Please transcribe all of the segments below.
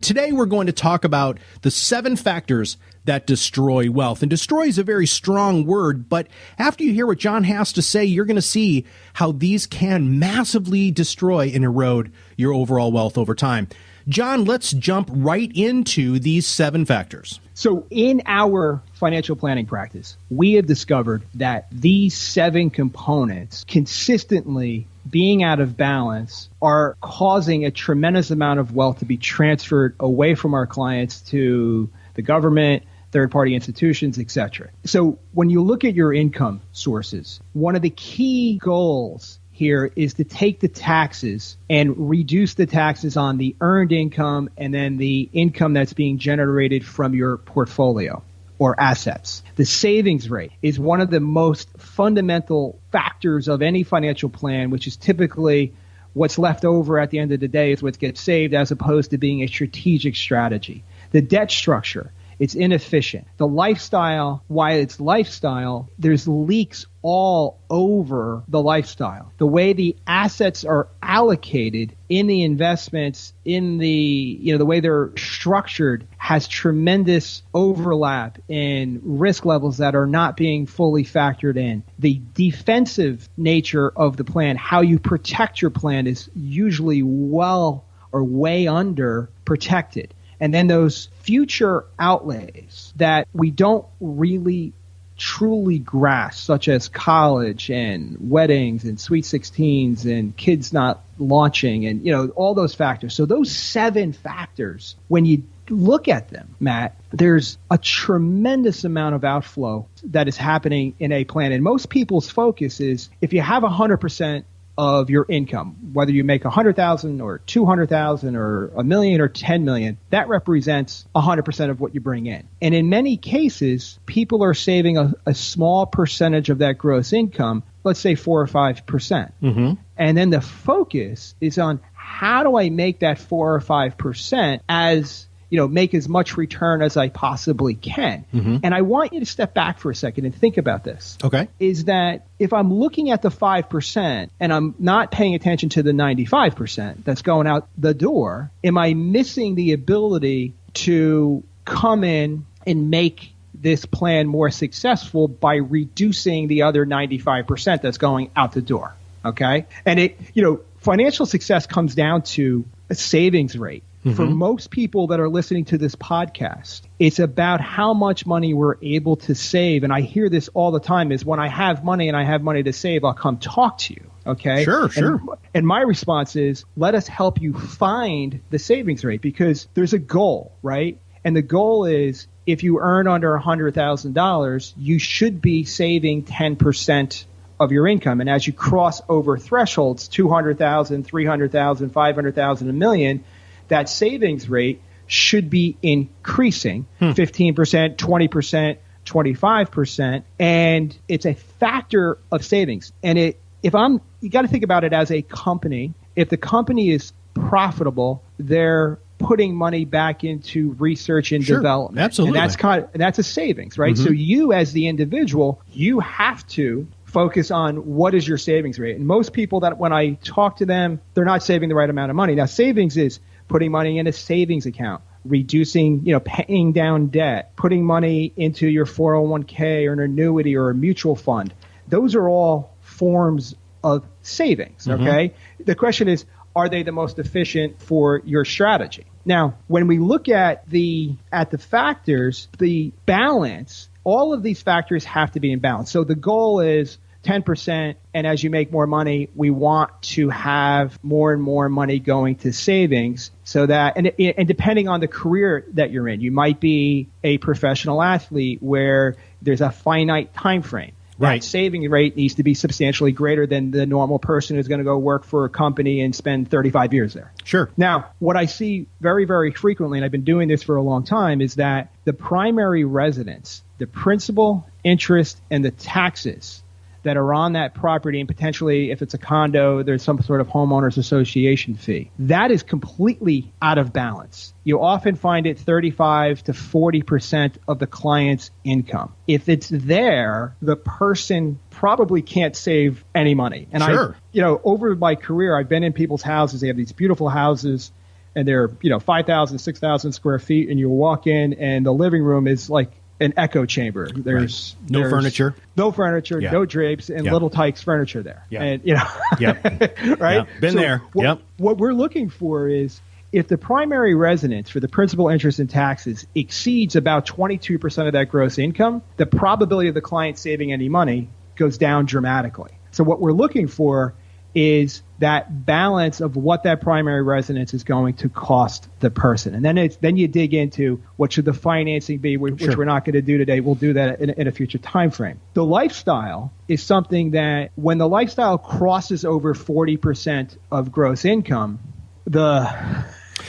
Today, we're going to talk about the 7 factors that destroy wealth. And destroy is a very strong word, but after you hear what John has to say, you're going to see how these can massively destroy and erode your overall wealth over time. John, let's jump right into these 7 factors. So in our financial planning practice, we have discovered that these 7 components consistently being out of balance are causing a tremendous amount of wealth to be transferred away from our clients to the government, third-party institutions, etc. So when you look at your income sources, one of the key goals here is to take the taxes and reduce the taxes on the earned income and then the income that's being generated from your portfolio or assets. The savings rate is one of the most fundamental factors of any financial plan, which is typically what's left over at the end of the day is what gets saved as opposed to being a strategic strategy. The debt structure, it's inefficient. The lifestyle, why it's lifestyle, there's leaks all over the lifestyle. The way the assets are allocated in the investments, in the way they're structured has tremendous overlap in risk levels that are not being fully factored in. The defensive nature of the plan, how you protect your plan, is usually well or way under protected. And then those future outlays that we don't really truly grasp, such as college and weddings and sweet 16s and kids not launching and, all those factors. So those 7 factors, when you look at them, Matt, there's a tremendous amount of outflow that is happening in a plan. And most people's focus is if you have 100% of your income, whether you make 100,000 or 200,000 or $1 million or 10 million, that represents 100% of what you bring in. And in many cases, people are saving a small percentage of that gross income, let's say 4 or 5%. Mm-hmm. And then the focus is on how do I make that 4 or 5% as make as much return as I possibly can. Mm-hmm. And I want you to step back for a second and think about this. Okay. Is that if I'm looking at the 5% and I'm not paying attention to the 95% that's going out the door, am I missing the ability to come in and make this plan more successful by reducing the other 95% that's going out the door? Okay. And financial success comes down to a savings rate. Mm-hmm. For most people that are listening to this podcast, it's about how much money we're able to save. And I hear this all the time is when I have money and I have money to save, I'll come talk to you. Okay. Sure. And my response is, let us help you find the savings rate because there's a goal, right? And the goal is if you earn under $100,000, you should be saving 10% of your income. And as you cross over thresholds, 200,000, 300,000, 500,000, $1 million, that savings rate should be increasing 15%, 20%, 25%. And it's a factor of savings. And you got to think about it as a company. If the company is profitable, they're putting money back into research and development. Absolutely. And that's a savings, right? Mm-hmm. So you as the individual, you have to focus on what is your savings rate. And most people that when I talk to them, they're not saving the right amount of money. Now, savings is putting money in a savings account, reducing, paying down debt, putting money into your 401k or an annuity or a mutual fund. Those are all forms of savings, okay? Mm-hmm. The question is, are they the most efficient for your strategy? Now, when we look at the factors, the balance, all of these factors have to be in balance. So the goal is 10%, and as you make more money, we want to have more and more money going to savings so that, and depending on the career that you're in, you might be a professional athlete where there's a finite time frame. Right. That saving rate needs to be substantially greater than the normal person who's going to go work for a company and spend 35 years there. Sure. Now, what I see very, very frequently, and I've been doing this for a long time, is that the primary residence, the principal, interest, and the taxes that are on that property, and potentially if it's a condo, there's some sort of homeowners association fee. That is completely out of balance. You often find it 35 to 40% of the client's income. If it's there, the person probably can't save any money. And sure. over my career, I've been in people's houses. They have these beautiful houses. and they're, 5,000, 6,000 square feet, and you walk in and the living room is like an echo chamber. There's no furniture, no drapes, and Little Tikes furniture there. Yeah. And, right? Yeah. Been there. What we're looking for is, if the primary residence for the principal, interest, and taxes exceeds about 22% of that gross income, the probability of the client saving any money goes down dramatically. So what we're looking for is that balance of what that primary residence is going to cost the person. And then you dig into what should the financing be, which we're not going to do today. We'll do that in a future time frame. The lifestyle is something that when the lifestyle crosses over 40% of gross income,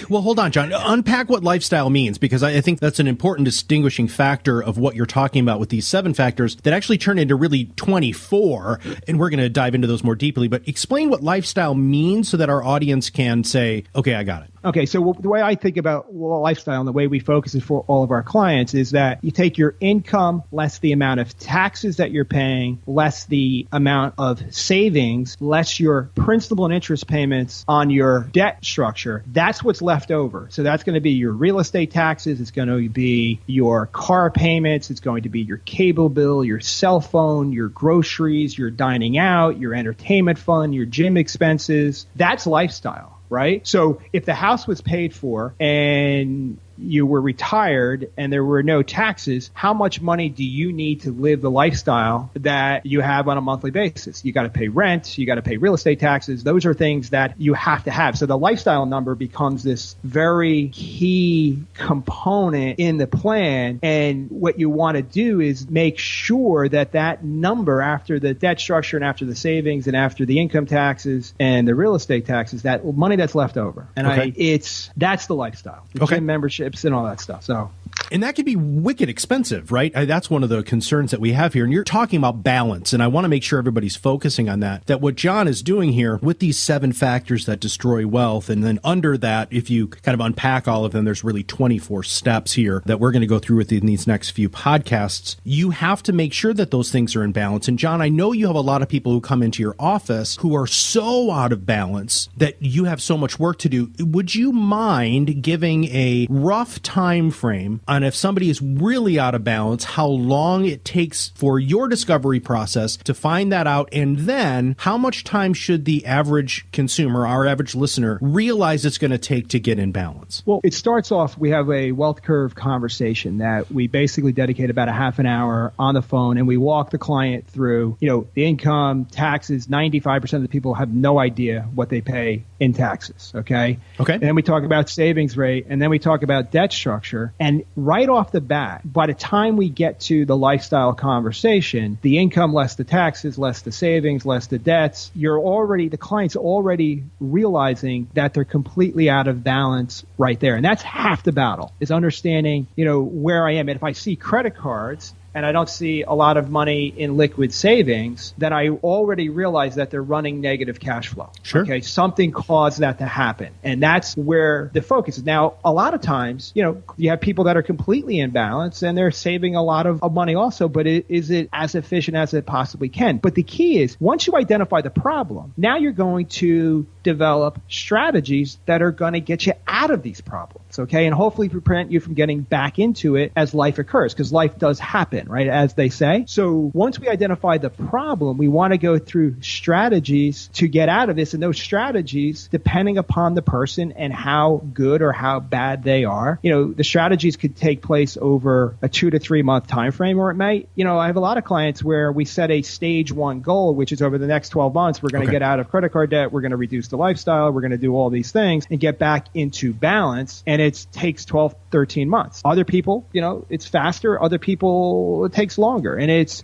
Well, hold on, John. Unpack what lifestyle means, because I think that's an important distinguishing factor of what you're talking about with these 7 factors that actually turn into really 24. And we're going to dive into those more deeply. But explain what lifestyle means so that our audience can say, okay, I got it. Okay, so the way I think about lifestyle and the way we focus it for all of our clients is that you take your income less the amount of taxes that you're paying, less the amount of savings, less your principal and interest payments on your debt structure. That's what's left over. So that's going to be your real estate taxes. It's going to be your car payments. It's going to be your cable bill, your cell phone, your groceries, your dining out, your entertainment fund, your gym expenses. That's lifestyle. Right? So if the house was paid for and you were retired and there were no taxes, how much money do you need to live the lifestyle that you have on a monthly basis? You got to pay rent, you got to pay real estate taxes. Those are things that you have to have. So the lifestyle number becomes this very key component in the plan. And what you want to do is make sure that that number, after the debt structure and after the savings and after the income taxes and the real estate taxes, that money that's left over. And that's the lifestyle. The gym membership and all that stuff. And that can be wicked expensive, right? That's one of the concerns that we have here. And you're talking about balance, and I want to make sure everybody's focusing on that what John is doing here with these 7 factors that destroy wealth. And then under that, if you kind of unpack all of them, there's really 24 steps here that we're going to go through with in these next few podcasts. You have to make sure that those things are in balance. And John, I know you have a lot of people who come into your office who are so out of balance that you have so much work to do. Would you mind giving a rough time frame on, if somebody is really out of balance, how long it takes for your discovery process to find that out, and then how much time should the average consumer, our average listener, realize it's going to take to get in balance? Well, it starts off, we have a wealth curve conversation that we basically dedicate about a half an hour on the phone, and we walk the client through, the income, taxes. 95% of the people have no idea what they pay in taxes. Okay. And then we talk about savings rate, and then we talk about debt structure. And right off the bat, by the time we get to the lifestyle conversation, the income less the taxes, less the savings, less the debts, the client's already realizing that they're completely out of balance right there. And that's half the battle, is understanding, where I am. And if I see credit cards and I don't see a lot of money in liquid savings, then I already realize that they're running negative cash flow. Sure. Okay, something caused that to happen. And that's where the focus is. Now, a lot of times, you have people that are completely in balance and they're saving a lot of money also, but is it as efficient as it possibly can? But the key is, once you identify the problem, now you're going to develop strategies that are going to get you out of these problems, okay? And hopefully prevent you from getting back into it as life occurs, because life does happen, right, as they say. So once we identify the problem, we want to go through strategies to get out of this. And those strategies, depending upon the person and how good or how bad they are, the strategies could take place over a 2 to 3 month time frame, or it may, I have a lot of clients where we set a stage 1 goal, which is over the next 12 months, we're going to get out of credit card debt, we're going to reduce the lifestyle, we're going to do all these things and get back into balance. And it takes 12, 13 months. Other people, it's faster. Other people, it takes longer.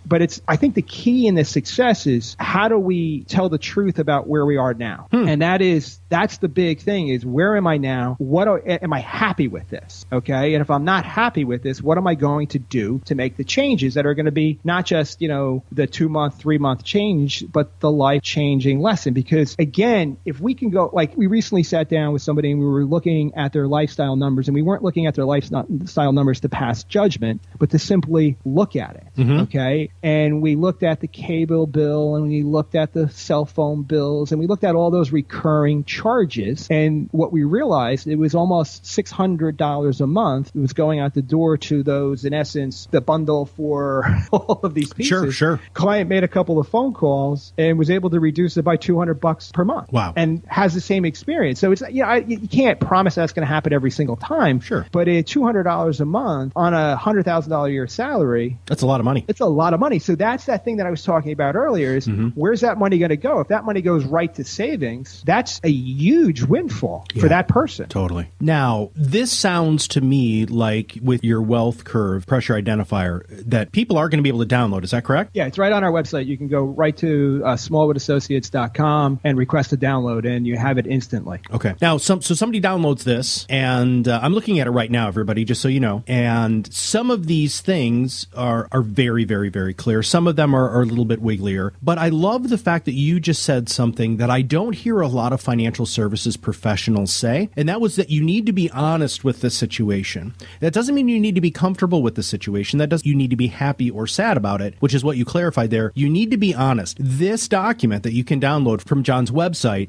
But I think the key in this success is, how do we tell the truth about where we are now? And that's the big thing, is, where am I now? Am I happy with this? Okay. And if I'm not happy with this, what am I going to do to make the changes that are going to be not just, the 2 month, 3 month change, but the life changing lesson? Because again, if if we can go, like we recently sat down with somebody and we were looking at their lifestyle numbers, and we weren't looking at their lifestyle numbers to pass judgment, but to simply look at it. Okay. And we looked at the cable bill, and we looked at the cell phone bills, and we looked at all those recurring charges. And what we realized, it was almost $600 a month. It was going out the door to those, in essence, the bundle for all of these pieces. Sure. Client made a couple of phone calls and was able to reduce it by $200 per month. Wow. And has the same experience. So it's, you can't promise that's going to happen every single time. Sure. But at $200 a month on a $100,000 a year salary, that's a lot of money. It's a lot of money. So that's that thing that I was talking about earlier is where's that money going to go? If that money goes right to savings, that's a huge windfall for that person. Totally. Now, this sounds to me like with your wealth curve pressure identifier that people are going to be able to download. Is that correct? Yeah, it's right on our website. You can go right to smallwoodassociates.com and request a download, and you have it instantly. Okay. Now, so somebody downloads this, and I'm looking at it right now, everybody, just so you know. And some of these things are very, very, very clear. Some of them are a little bit wigglier. But I love the fact that you just said something that I don't hear a lot of financial services professionals say, and that was that you need to be honest with the situation. That doesn't mean you need to be comfortable with the situation. That doesn't you need to be happy or sad about it, which is what you clarified there. You need to be honest. This document that you can download from John's website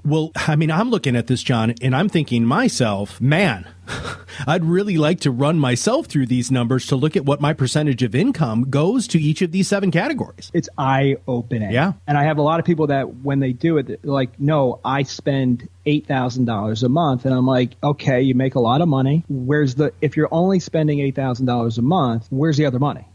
I'm looking at this, John, and I'm thinking myself, man, I'd really like to run myself through these numbers to look at what my percentage of income goes to each of these 7 categories. It's eye-opening. Yeah. And I have a lot of people that when they do it, they're like, no, I spend $8,000 a month. And I'm like, okay, you make a lot of money. If you're only spending $8,000 a month, where's the other money?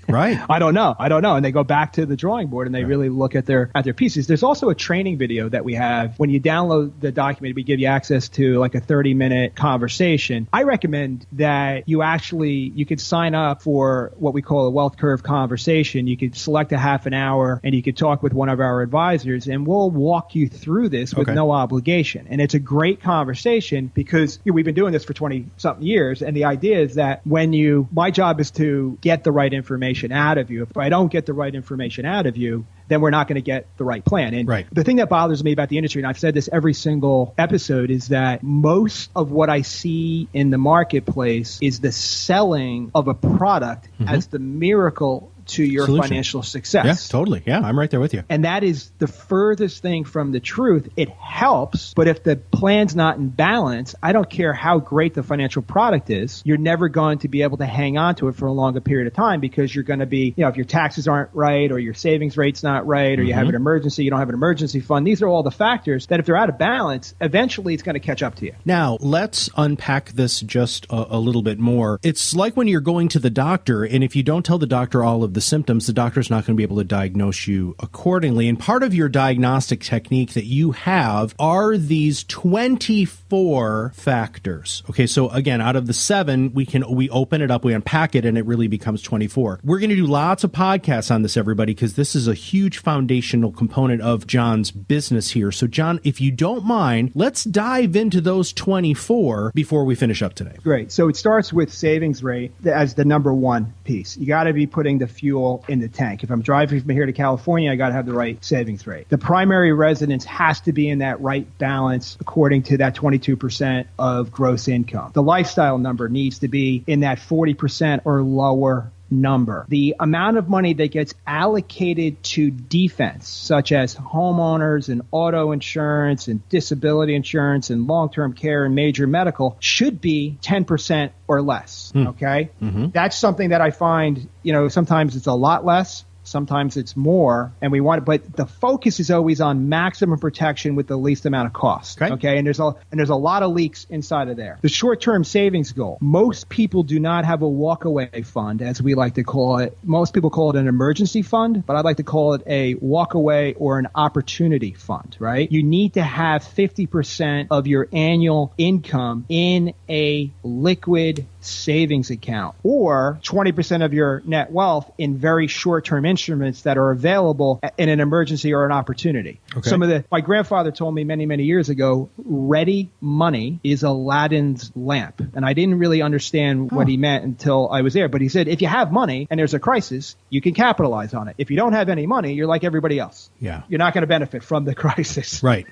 Right. I don't know. And they go back to the drawing board and they really look at their pieces. There's also a training video that we have. When you download the document, we give you access to like a 30-minute conversation. I recommend that you could sign up for what we call a wealth curve conversation. You could select a half an hour and you could talk with one of our advisors, and we'll walk you through this with no obligation. And it's a great conversation because we've been doing this for 20-something years. And the idea is that my job is to get the right information out of you. If I don't get the right information out of you, then we're not going to get the right plan. And the thing that bothers me about the industry, and I've said this every single episode, is that most of what I see in the marketplace is the selling of a product as the miracle to your financial success. Yeah, totally. Yeah, I'm right there with you. And that is the furthest thing from the truth. It helps, but if the plan's not in balance, I don't care how great the financial product is, you're never going to be able to hang on to it for a longer period of time because you're going to be, if your taxes aren't right or your savings rate's not right or you have an emergency, you don't have an emergency fund. These are all the factors that if they're out of balance, eventually it's going to catch up to you. Now, let's unpack this just a little bit more. It's like when you're going to the doctor, and if you don't tell the doctor all of the symptoms, the doctor's not going to be able to diagnose you accordingly. And part of your diagnostic technique that you have are these 24 factors. Okay, so again, out of the 7, we open it up, we unpack it, and it really becomes 24. We're going to do lots of podcasts on this, everybody, because this is a huge foundational component of John's business here. So John, if you don't mind, let's dive into those 24 before we finish up today. Great. So it starts with savings rate as the number one piece. You got to be putting the fuel in the tank. If I'm driving from here to California, I got to have the right savings rate. The primary residence has to be in that right balance according to that 22% of gross income. The lifestyle number needs to be in that 40% or lower number. The amount of money that gets allocated to defense, such as homeowners and auto insurance and disability insurance and long-term care and major medical, should be 10% or less. Okay? That's something that I find, sometimes it's a lot less. Sometimes it's more, and but the focus is always on maximum protection with the least amount of cost. Okay, and there's a lot of leaks inside of there. The short-term savings goal. Most people do not have a walkaway fund, as we like to call it. Most people call it an emergency fund, but I like to call it a walkaway or an opportunity fund. Right? You need to have 50% of your annual income in a liquid savings account, or 20% of your net wealth in very short-term instruments that are available in an emergency or an opportunity. Okay. My grandfather told me many, many years ago, ready money is Aladdin's lamp. And I didn't really understand what he meant until I was there. But he said, if you have money and there's a crisis, you can capitalize on it. If you don't have any money, you're like everybody else. Yeah. You're not going to benefit from the crisis. Right.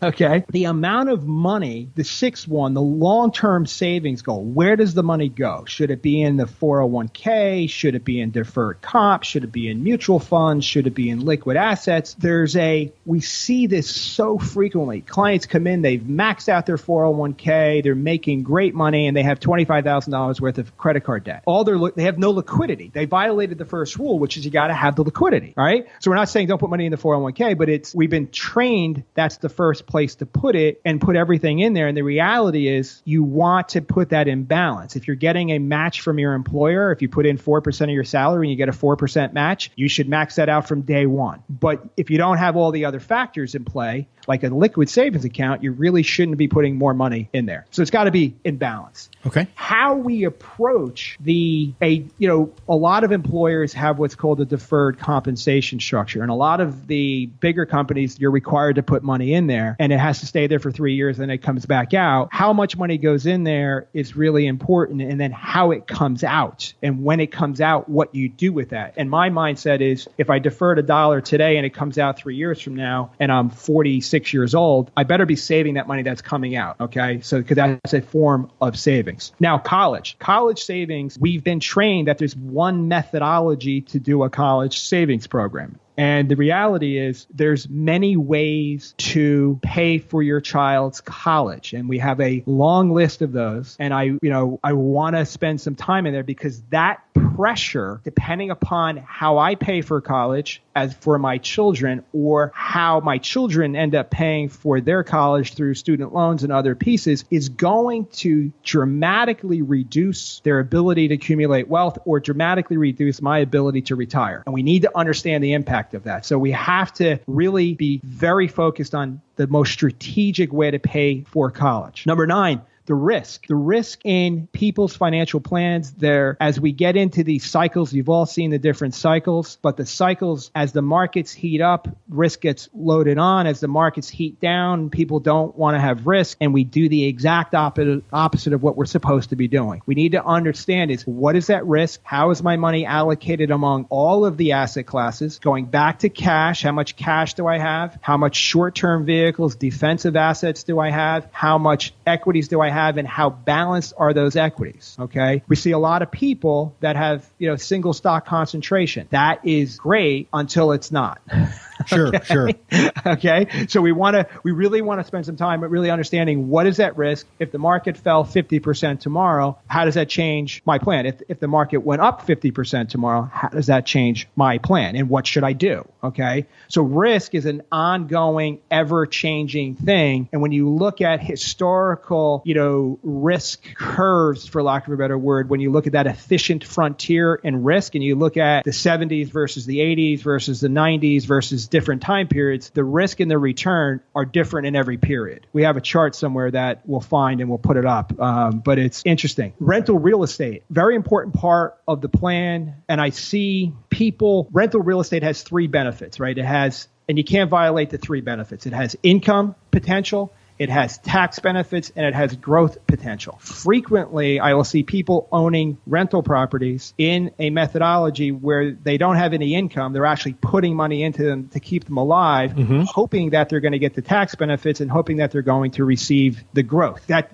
Okay. The amount of money, the sixth one, the long-term savings goal, where does the money go? Should it be in the 401k? Should it be in deferred comp? Should it be in mutual funds? Should it be in liquid assets? We see this so frequently. Clients come in, they've maxed out their 401k, they're making great money, and they have $25,000 worth of credit card debt. They have no liquidity. They violated the first rule, which is you got to have the liquidity, right? So we're not saying don't put money in the 401k, but we've been trained that's the first place to put it and put everything in there. And the reality is you want to put that in balance. If you're getting a match from your employer, if you put in 4% of your salary and you get a 4% match, you should max that out from day one. But if you don't have all the other factors in play, like a liquid savings account, you really shouldn't be putting more money in there. So it's got to be in balance. Okay. How we approach a lot of employers have what's called a deferred compensation structure. And a lot of the bigger companies, you're required to put money in there and it has to stay there for 3 years and it comes back out. How much money goes in there is really important. And then how it comes out and when it comes out, what you do with that. And my mindset is if I deferred $1 today and it comes out 3 years from now and I'm 46 years old, I better be saving that money that's coming out. Okay. So, because that's a form of savings. Now, college savings, we've been trained that there's one methodology to do a college savings program. And the reality is there's many ways to pay for your child's college. And we have a long list of those. And I want to spend some time in there because that pressure, depending upon how I pay for college as for my children or how my children end up paying for their college through student loans and other pieces, is going to dramatically reduce their ability to accumulate wealth or dramatically reduce my ability to retire. And we need to understand the impact of that. So we have to really be very focused on the most strategic way to pay for college. Number 9, the risk in people's financial plans there. As we get into these cycles, you've all seen the different cycles, but the cycles, as the markets heat up, risk gets loaded on. As the markets heat down, people don't want to have risk, and we do the exact opposite of what we're supposed to be doing. We need to understand is what is that risk? How is my money allocated among all of the asset classes? Going back to cash, how much cash do I have? How much short-term vehicles, defensive assets do I have? How much equities do I have, and how balanced are those equities? Okay. We see a lot of people that have, single stock concentration. That is great until it's not. Sure. Okay. So we really want to spend some time at really understanding what is that risk. If the market fell 50% tomorrow, how does that change my plan? If the market went up 50% tomorrow, how does that change my plan? And what should I do? Okay. So risk is an ongoing, ever-changing thing. And when you look at historical, risk curves, for lack of a better word, when you look at that efficient frontier in risk and you look at the 70s versus the 80s versus the 90s versus different time periods, the risk and the return are different in every period. We have a chart somewhere that we'll find and we'll put it up, but it's interesting. Rental real estate, very important part of the plan. And I see rental real estate has 3 benefits, right? And you can't violate the 3 benefits. It has income potential, it has tax benefits, and it has growth potential. Frequently, I will see people owning rental properties in a methodology where they don't have any income. They're actually putting money into them to keep them alive, hoping that they're going to get the tax benefits and hoping that they're going to receive the growth. That,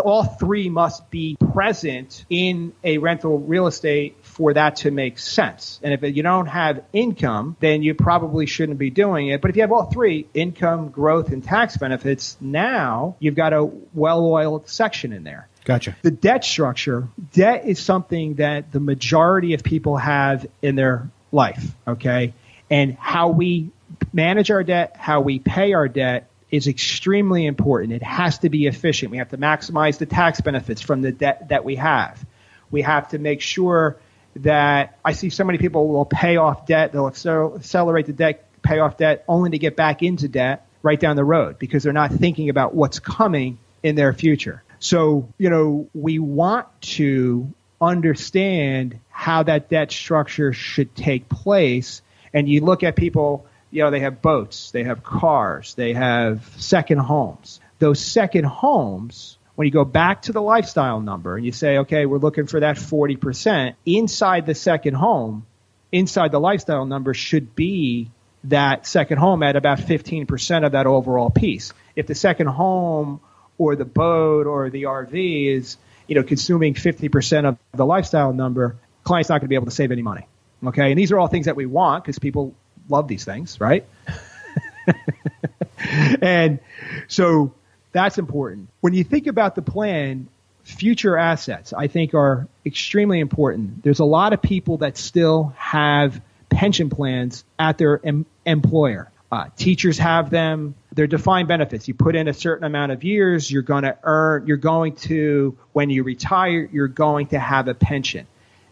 all 3 must be present in a rental real estate for that to make sense. And if you don't have income, then you probably shouldn't be doing it. But if you have all 3, income, growth, and tax benefits, now you've got a well-oiled section in there. Gotcha. The debt structure, debt is something that the majority of people have in their life, okay? And how we manage our debt, how we pay our debt is extremely important. It has to be efficient. We have to maximize the tax benefits from the debt that we have. We have to make sure that I see so many people will pay off debt, they'll accelerate the debt, pay off debt only to get back into debt right down the road because they're not thinking about what's coming in their future. So, we want to understand how that debt structure should take place, and you look at people, they have boats, they have cars, they have second homes. Those second homes, when you go back to the lifestyle number and you say, okay, we're looking for that 40%, inside the second home, inside the lifestyle number should be that second home at about 15% of that overall piece. If the second home or the boat or the RV is, consuming 50% of the lifestyle number, client's not going to be able to save any money. Okay. And these are all things that we want because people love these things, right? And so that's important. When you think about the plan, future assets, I think, are extremely important. There's a lot of people that still have pension plans at their employer. Teachers have them. They're defined benefits. You put in a certain amount of years, you're going to, when you retire, you're going to have a pension.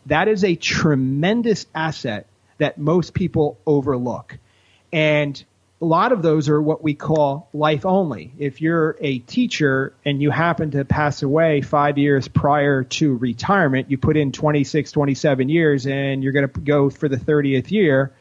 That is a tremendous asset that most people overlook. And a lot of those are what we call life only. If you're a teacher and you happen to pass away 5 years prior to retirement, you put in 26, 27 years and you're going to go for the 30th year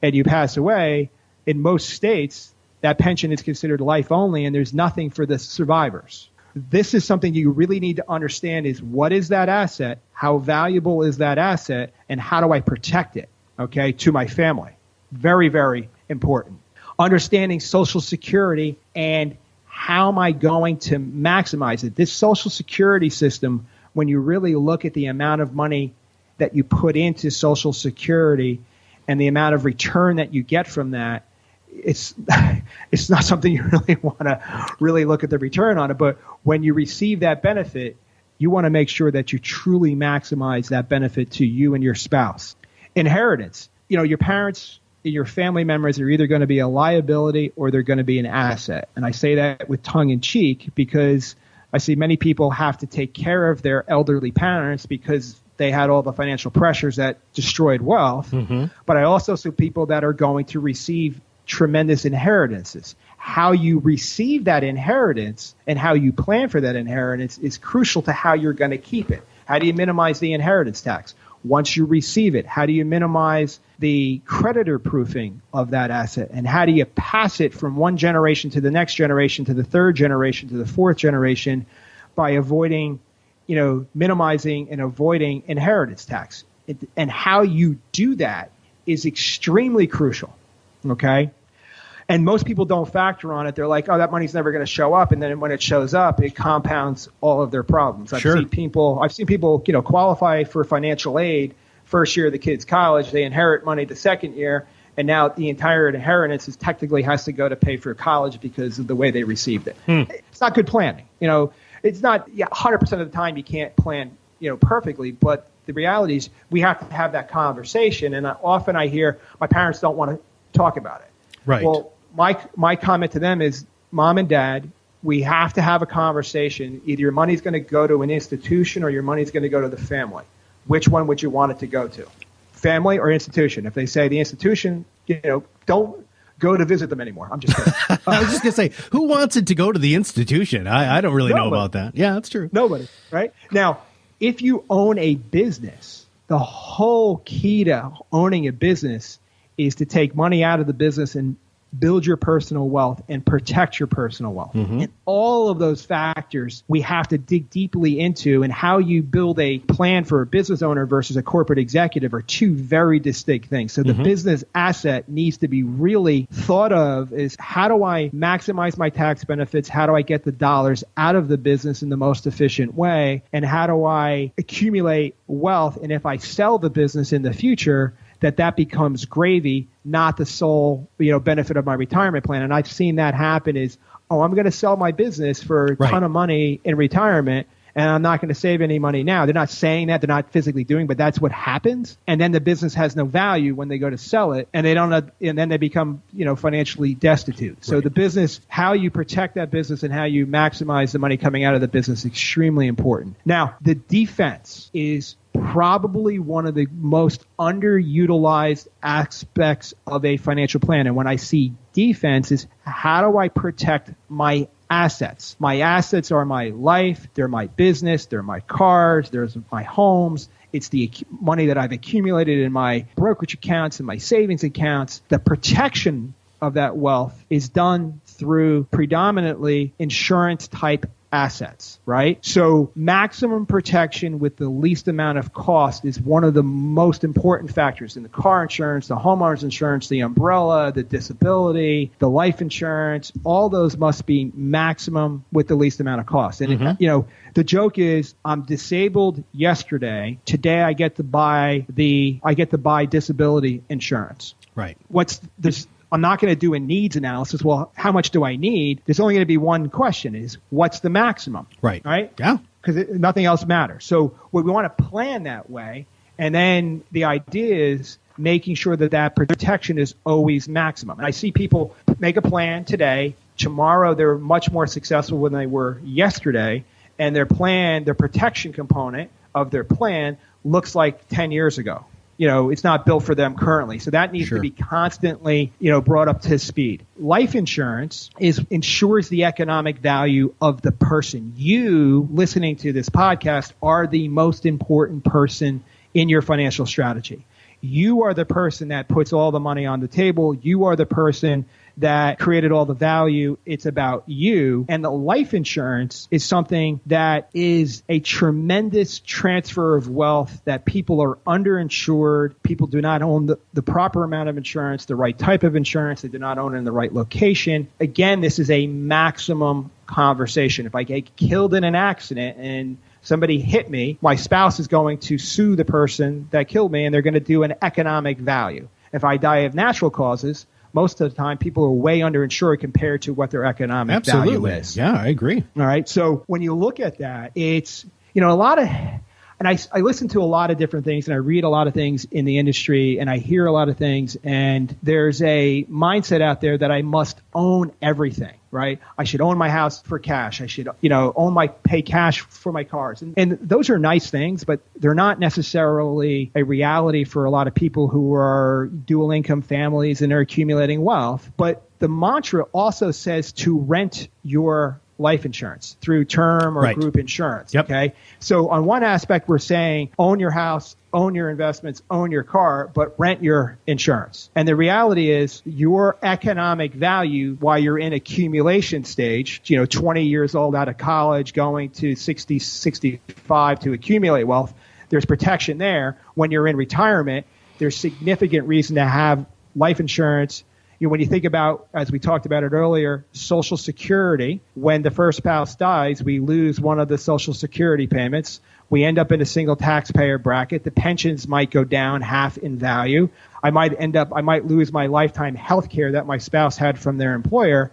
and you pass away, in most states, that pension is considered life only and there's nothing for the survivors. This is something you really need to understand is what is that asset, how valuable is that asset, and how do I protect it, okay, to my family. Very, very important. Understanding Social Security and how am I going to maximize it. This Social Security system, when you really look at the amount of money that you put into Social Security and the amount of return that you get from that, it's not something you really want to really look at the return on it. But when you receive that benefit, you want to make sure that you truly maximize that benefit to you and your spouse. Inheritance. Your parents, your family members are either going to be a liability or they're going to be an asset. And I say that with tongue in cheek because I see many people have to take care of their elderly parents because they had all the financial pressures that destroyed wealth. Mm-hmm. But I also see people that are going to receive tremendous inheritances. How you receive that inheritance and how you plan for that inheritance is crucial to how you're going to keep it. How do you minimize the inheritance tax? Once you receive it, how do you minimize the creditor proofing of that asset? And how do you pass it from one generation to the next generation, to the third generation, to the fourth generation by avoiding, minimizing and avoiding inheritance tax? And how you do that is extremely crucial. Okay. And most people don't factor on it. They're like, oh, that money's never going to show up. And then when it shows up, it compounds all of their problems. I've seen people, qualify for financial aid first year of the kid's college. They inherit money the second year. And now the entire inheritance is technically has to go to pay for college because of the way they received it. It's not good planning. It's not 100% of the time you can't plan, perfectly. But the reality is we have to have that conversation. And often I hear my parents don't want to talk about it. Right. Well, my comment to them is, Mom and Dad, we have to have a conversation. Either your money's going to go to an institution or your money's going to go to the family. Which one would you want it to go to? Family or institution? If they say the institution, don't go to visit them anymore. I'm just kidding. I was just going to say, who wants it to go to the institution? I don't really know about that. Yeah, that's true. Nobody, right? Now, if you own a business, the whole key to owning a business is to take money out of the business and build your personal wealth and protect your personal wealth. Mm-hmm. And all of those factors we have to dig deeply into, and how you build a plan for a business owner versus a corporate executive are two very distinct things. So the business asset needs to be really thought of is, how do I maximize my tax benefits? How do I get the dollars out of the business in the most efficient way? And how do I accumulate wealth? And if I sell the business in the future, that becomes gravy, not the sole, benefit of my retirement plan. And I've seen that happen is, I'm going to sell my business for a ton of money in retirement, and I'm not going to save any money now. They're not saying that, they're not physically doing, but that's what happens. And then the business has no value when they go to sell it, and and then they become, financially destitute. So the business, how you protect that business and how you maximize the money coming out of the business is extremely important. Now, the defense is probably one of the most underutilized aspects of a financial plan. And when I see defense is, how do I protect my assets. My assets are my life, they're my business, they're my cars, there's my homes. It's the money that I've accumulated in my brokerage accounts and my savings accounts. The protection of that wealth is done through predominantly insurance type assets, right? So maximum protection with the least amount of cost is one of the most important factors in the car insurance, the homeowner's insurance, the umbrella, the disability, the life insurance. All those must be maximum with the least amount of cost. And the joke is, I'm disabled yesterday. Today I get to buy disability insurance. Right. I'm not going to do a needs analysis. Well, how much do I need? There's only going to be one question: is what's the maximum? Right. Right. Yeah. Because nothing else matters. So we want to plan that way, and then the idea is making sure that protection is always maximum. And I see people make a plan today. Tomorrow they're much more successful than they were yesterday, and their protection component of their plan looks like 10 years ago. It's not built for them currently. So that needs to be constantly, brought up to speed. Life insurance ensures the economic value of the person. You listening to this podcast are the most important person in your financial strategy. You are the person that puts all the money on the table. You are the person that created all the value. It's about you. And the life insurance is something that is a tremendous transfer of wealth that people are underinsured. People do not own the proper amount of insurance, the right type of insurance. They do not own it in the right location. Again, this is a maximum conversation. If I get killed in an accident and somebody hit me, my spouse is going to sue the person that killed me, and they're going to do an economic value. If I die of natural causes, most of the time, people are way underinsured compared to what their economic value is. Yeah, I agree. All right. So when you look at that, it's, a lot of, and I listen to a lot of different things, and I read a lot of things in the industry, and I hear a lot of things, and there's a mindset out there that I must own everything, right? I should own my house for cash. I should, pay cash for my cars. And those are nice things, but they're not necessarily a reality for a lot of people who are dual income families and are accumulating wealth. But the mantra also says to rent your life insurance through term or group insurance. Yep. Okay. So on one aspect, we're saying own your house, own your investments, own your car, but rent your insurance. And the reality is your economic value while you're in accumulation stage, 20 years old out of college, going to 60, 65 to accumulate wealth, there's protection there. When you're in retirement, there's significant reason to have life insurance. When you think about, as we talked about it earlier, Social Security, when the first spouse dies, we lose one of the Social Security payments. We end up in a single taxpayer bracket. The pensions might go down half in value. I might lose my lifetime health care that my spouse had from their employer.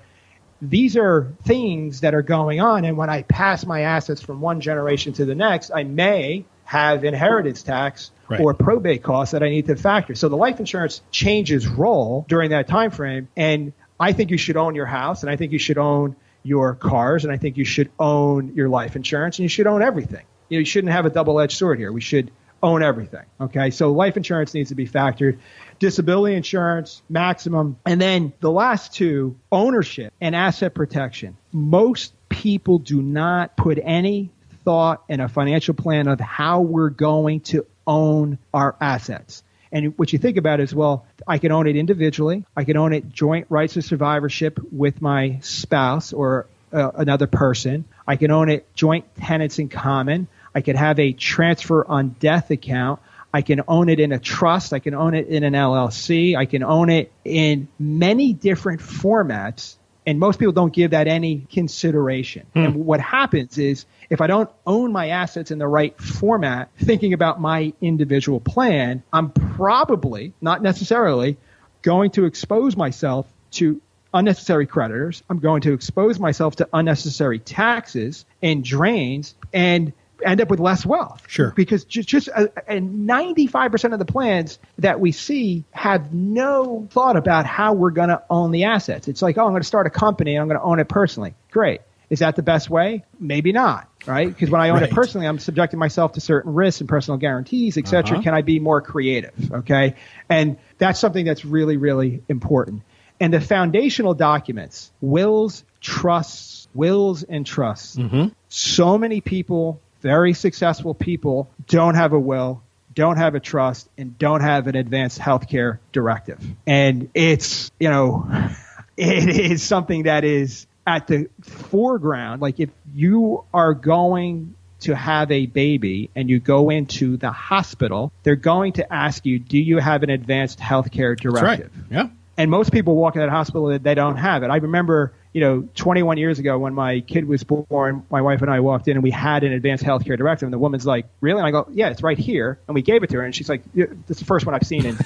These are things that are going on. And when I pass my assets from one generation to the next, I may have inheritance tax or probate costs that I need to factor. So the life insurance changes role during that time frame. And I think you should own your house, and I think you should own your cars, and I think you should own your life insurance, and you should own everything. You shouldn't have a double-edged sword here. We should own everything. Okay, so life insurance needs to be factored. Disability insurance, maximum. And then the last two, ownership and asset protection. Most people do not put any thought in a financial plan of how we're going to own our assets. And what you think about is, well, I can own it individually. I can own it joint rights of survivorship with my spouse or another person. I can own it joint tenants in common. I could have a transfer on death account. I can own it in a trust. I can own it in an LLC. I can own it in many different formats. And most people don't give that any consideration. And what happens is, if I don't own my assets in the right format, thinking about my individual plan, I'm probably, not necessarily, going to expose myself to unnecessary creditors. I'm going to expose myself to unnecessary taxes and drains and end up with less wealth. Sure. Because just 95% of the plans that we see have no thought about how we're going to own the assets. It's like, I'm going to start a company and I'm going to own it personally. Great. Is that the best way? Maybe not, right? Because when I own it personally, I'm subjecting myself to certain risks and personal guarantees, et cetera. Can I be more creative? Okay. And that's something that's really, really important. And the foundational documents, wills trusts, wills and trusts. So many people, very successful people, don't have a will, don't have a trust, and don't have an advanced healthcare directive. And it's, it is something that is at the foreground. Like if you are going to have a baby and you go into the hospital, they're going to ask you, do you have an advanced healthcare directive? That's right. Yeah. And most people walk in that hospital, they don't have it. I remember, 21 years ago when my kid was born, my wife and I walked in and we had an advanced healthcare directive. And the woman's like, really? And I go, yeah, it's right here. And we gave it to her. And she's like, this is the first one I've seen in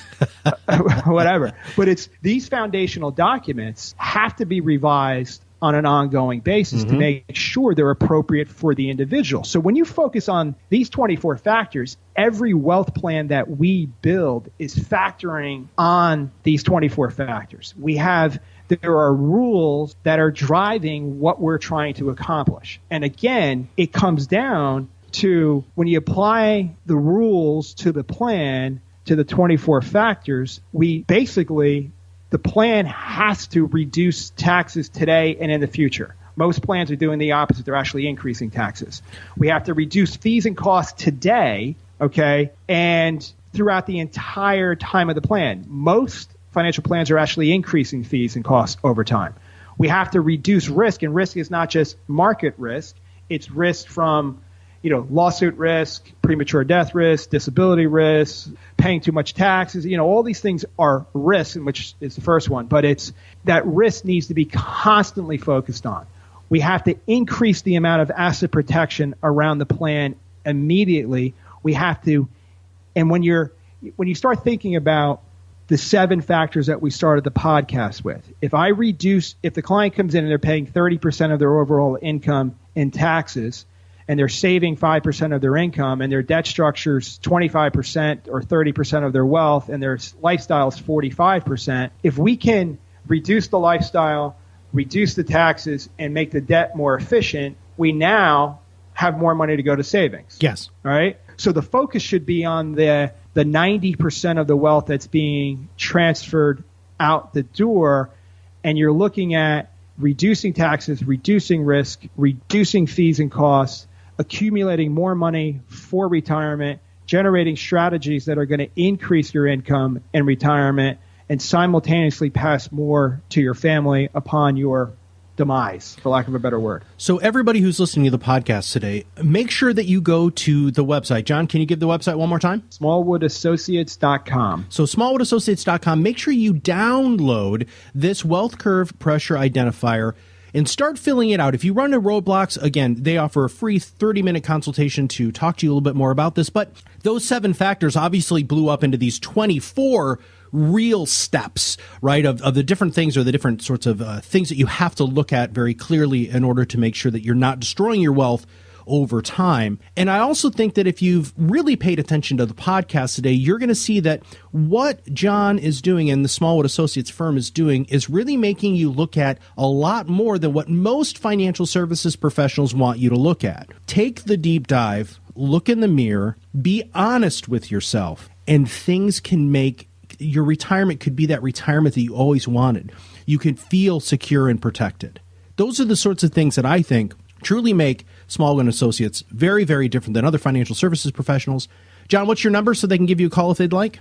whatever. But it's these foundational documents have to be revised on an ongoing basis to make sure they're appropriate for the individual. So when you focus on these 24 factors, every wealth plan that we build is factoring on these 24 factors. There are rules that are driving what we're trying to accomplish. And again, it comes down to when you apply the rules to the plan, to the 24 factors, the plan has to reduce taxes today and in the future. Most plans are doing the opposite. They're actually increasing taxes. We have to reduce fees and costs today, okay, and throughout the entire time of the plan. Most financial plans are actually increasing fees and costs over time. We have to reduce risk, and risk is not just market risk. It's risk from lawsuit risk, premature death risk, disability risk, paying too much taxes. All these things are risks, which is the first one. But it's that risk needs to be constantly focused on. We have to increase the amount of asset protection around the plan immediately. We have to, and when you start thinking about the 7 factors that we started the podcast with, if the client comes in and they're paying 30% of their overall income in taxes, and they're saving 5% of their income, and their debt structure's 25% or 30% of their wealth, and their lifestyle is 45%, if we can reduce the lifestyle, reduce the taxes, and make the debt more efficient, we now have more money to go to savings. Yes. All right? So the focus should be on the 90% of the wealth that's being transferred out the door, and you're looking at reducing taxes, reducing risk, reducing fees and costs, accumulating more money for retirement, generating strategies that are going to increase your income in retirement, and simultaneously pass more to your family upon your demise, for lack of a better word. So everybody who's listening to the podcast today, make sure that you go to the website. John, can you give the website one more time? SmallwoodAssociates.com. So SmallwoodAssociates.com. Make sure you download this wealth curve pressure identifier and start filling it out. If you run into roadblocks, again, they offer a free 30-minute consultation to talk to you a little bit more about this. But those 7 factors obviously blew up into these 24 real steps, right, of the different things, or the different sorts of things that you have to look at very clearly in order to make sure that you're not destroying your wealth over time. And I also think that if you've really paid attention to the podcast today, you're going to see that what John is doing and the Smallwood Associates firm is doing is really making you look at a lot more than what most financial services professionals want you to look at. Take the deep dive, look in the mirror, be honest with yourself, and things can make your retirement could be that retirement that you always wanted. You could feel secure and protected. Those are the sorts of things that I think truly make Smallwood Associates very, very different than other financial services professionals. John, what's your number so they can give you a call if they'd like?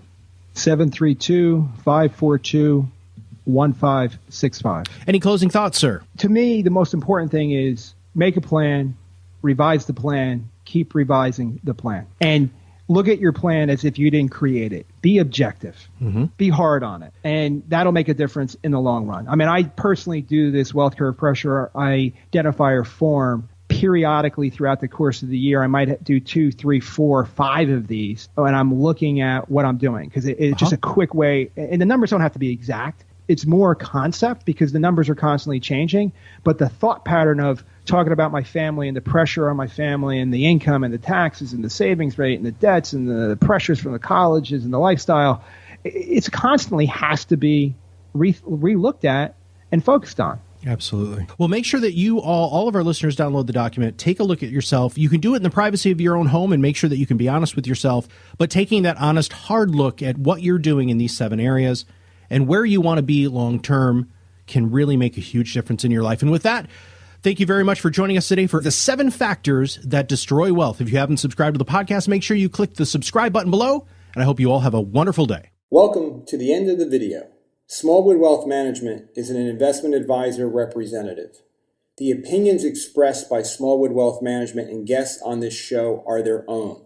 732-542-1565. Any closing thoughts, sir? To me, the most important thing is make a plan, revise the plan, keep revising the plan. And look at your plan as if you didn't create it. Be objective. Be hard on it. And that'll make a difference in the long run. I mean, I personally do this wealth curve pressure identifier form periodically throughout the course of the year. I might do 2, 3, 4, 5 of these, and I'm looking at what I'm doing because it's just a quick way. And the numbers don't have to be exact. It's more a concept because the numbers are constantly changing. But the thought pattern of talking about my family and the pressure on my family and the income and the taxes and the savings rate and the debts and the pressures from the colleges and the lifestyle, it's constantly has to be re-looked at and focused on. Absolutely. Well, make sure that you all of our listeners download the document, take a look at yourself. You can do it in the privacy of your own home and make sure that you can be honest with yourself, but taking that honest, hard look at what you're doing in these 7 areas and where you want to be long-term can really make a huge difference in your life. And with that, thank you very much for joining us today for the 7 factors that destroy wealth. If you haven't subscribed to the podcast, make sure you click the subscribe button below, and I hope you all have a wonderful day. Welcome to the end of the video. Smallwood Wealth Management is an investment advisor representative. The opinions expressed by Smallwood Wealth Management and guests on this show are their own.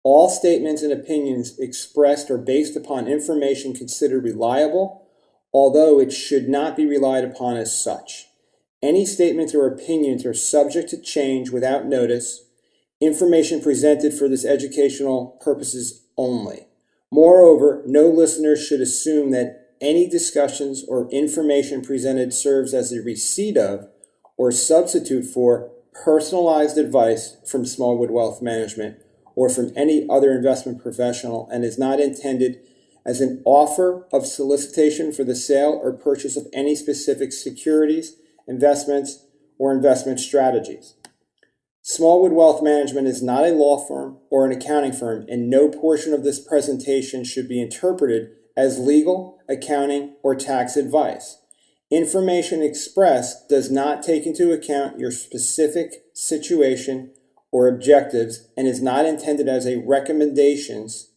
All statements and opinions expressed are based upon information considered reliable, although it should not be relied upon as such. Any statements or opinions are subject to change without notice. Information presented for this educational purposes only. Moreover, no listener should assume that any discussions or information presented serves as a receipt of or substitute for personalized advice from Smallwood Wealth Management or from any other investment professional, and is not intended as an offer of solicitation for the sale or purchase of any specific securities, investments, or investment strategies. Smallwood Wealth Management is not a law firm or an accounting firm, and no portion of this presentation should be interpreted as legal, accounting, or tax advice. Information expressed does not take into account your specific situation or objectives and is not intended as a recommendations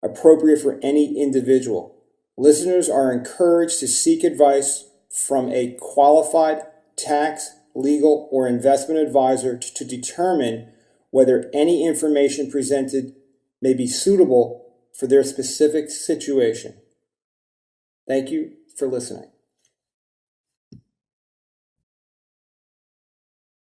appropriate for any individual. Listeners are encouraged to seek advice from a qualified tax, legal, or investment advisor to determine whether any information presented may be suitable for their specific situation. Thank you for listening.